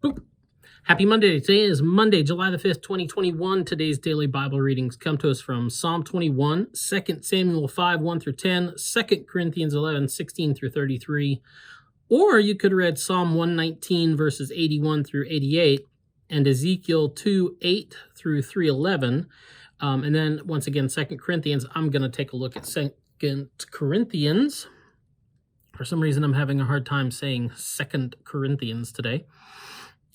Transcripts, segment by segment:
Boop. Happy Monday. Today is Monday, July the 5th, 2021. Today's daily Bible readings come to us from Psalm 21, 2 Samuel 5, 1 through 10, 2 Corinthians 11, 16 through 33. Or you could have read Psalm 119, verses 81 through 88, and Ezekiel 2, 8 through 3:11. And then, once again, 2 Corinthians. I'm going to take a look at 2 Corinthians. For some reason, I'm having a hard time saying 2 Corinthians today.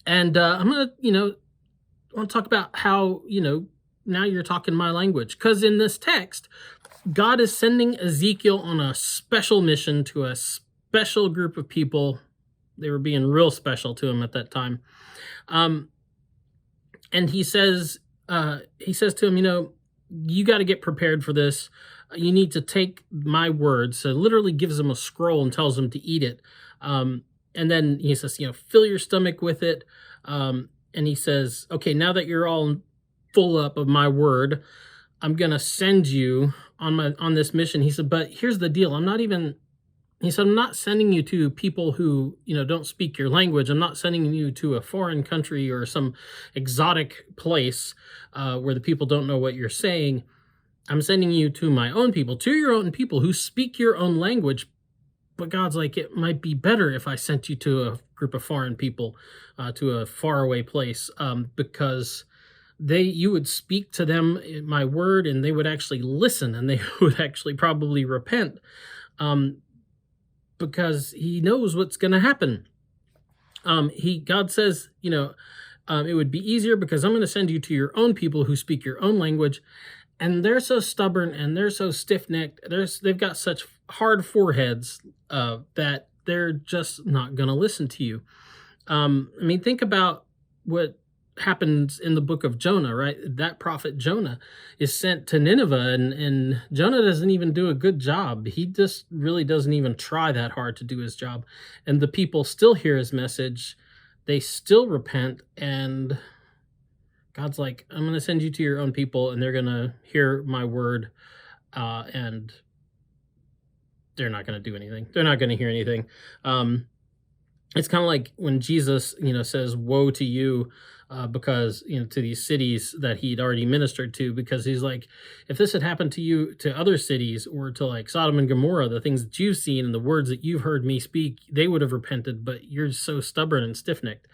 And I'm going to, want to talk about how, now you're talking my language. Because in this text, God is sending Ezekiel on a special mission to a special group of people. They were being real special to him at that time. And he says to him, you got to get prepared for this. You need to take my words. So literally gives him a scroll and tells him to eat it. And then he says, fill your stomach with it. And he says, okay, now that you're all full up of my word, I'm going to send you on this mission. He said, but here's the deal. I'm not sending you to people who, don't speak your language. I'm not sending you to a foreign country or some exotic place where the people don't know what you're saying. I'm sending you to my own people, to your own people who speak your own language. But God's like, it might be better if I sent you to a group of foreign people, to a faraway place, because you would speak to them my word, and they would actually listen, and they would actually probably repent, because he knows what's going to happen. God says, it would be easier because I'm going to send you to your own people who speak your own language, and they're so stubborn and they're so stiff-necked. They've got such hard foreheads that they're just not going to listen to you. Think about what happens in the book of Jonah, right? That prophet Jonah is sent to Nineveh, and Jonah doesn't even do a good job. He just really doesn't even try that hard to do his job. And the people still hear his message. They still repent, and God's like, I'm going to send you to your own people, and they're going to hear my word, and they're not going to do anything. They're not going to hear anything. It's kind of like when Jesus, says, woe to you, because, to these cities that he'd already ministered to, because he's like, if this had happened to you, to other cities, or to like Sodom and Gomorrah, the things that you've seen and the words that you've heard me speak, they would have repented, but you're so stubborn and stiff-necked.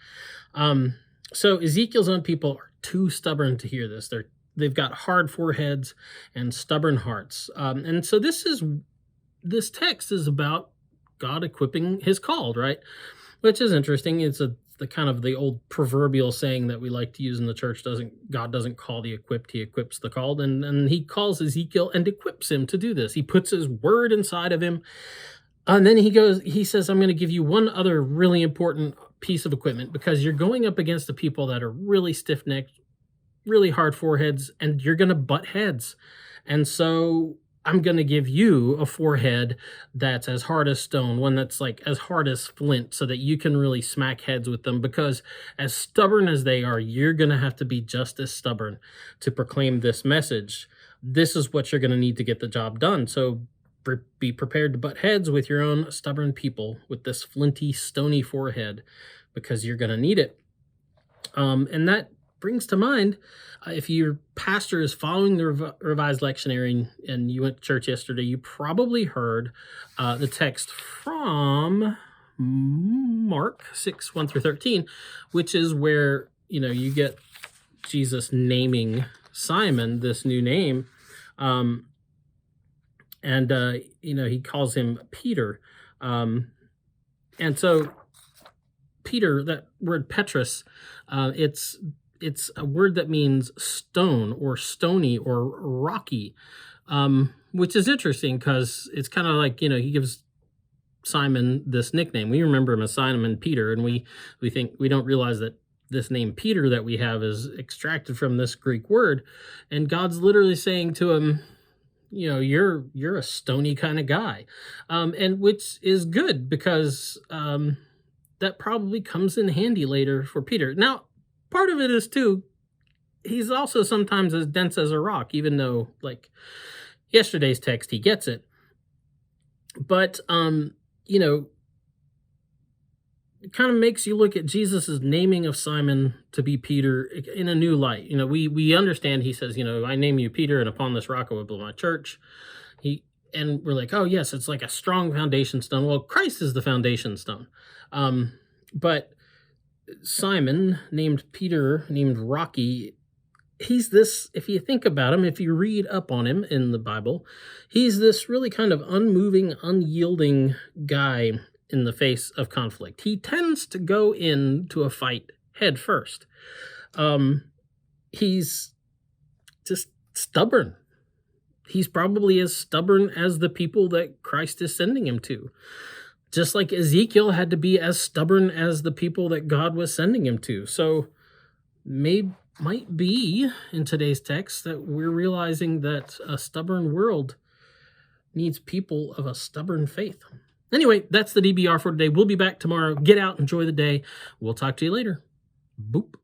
So Ezekiel's own people are too stubborn to hear this. They've got hard foreheads and stubborn hearts. And so this text is about God equipping his called, right? Which is interesting. It's the kind of the old proverbial saying that we like to use in the church. God doesn't call the equipped, he equips the called. And he calls Ezekiel and equips him to do this. He puts his word inside of him. And then he says, I'm going to give you one other really important piece of equipment, because you're going up against the people that are really stiff-necked, really hard foreheads, and you're going to butt heads. And so I'm going to give you a forehead that's as hard as stone, one that's like as hard as flint, so that you can really smack heads with them, because as stubborn as they are, you're going to have to be just as stubborn to proclaim this message. This is what you're going to need to get the job done. So be prepared to butt heads with your own stubborn people with this flinty, stony forehead, because you're going to need it. And that brings to mind, if your pastor is following the Revised Lectionary and you went to church yesterday, you probably heard the text from Mark 6, 1 through 13, which is where, you get Jesus naming Simon this new name. And he calls him Peter. And so Peter, that word Petrus, it's a word that means stone or stony or rocky, which is interesting because it's kind of like, he gives Simon this nickname. We remember him as Simon Peter, and we don't realize that this name Peter that we have is extracted from this Greek word. And God's literally saying to him, you're a stony kind of guy, and which is good, because that probably comes in handy later for Peter. Now, part of it is too, he's also sometimes as dense as a rock, even though, like yesterday's text, he gets it. But it kind of makes you look at Jesus' naming of Simon to be Peter in a new light. You know, we understand he says, you know, I name you Peter, and upon this rock I will build my church. And we're like, oh yes, it's like a strong foundation stone. Well, Christ is the foundation stone. But Simon, named Peter, named Rocky, he's this, if you think about him, if you read up on him in the Bible, he's this really kind of unmoving, unyielding guy in the face of conflict. He tends to go into a fight head first. He's just stubborn. He's probably as stubborn as the people that Christ is sending him to. Just like Ezekiel had to be as stubborn as the people that God was sending him to. So might be in today's text that we're realizing that a stubborn world needs people of a stubborn faith. Anyway, that's the DBR for today. We'll be back tomorrow. Get out, enjoy the day. We'll talk to you later. Boop.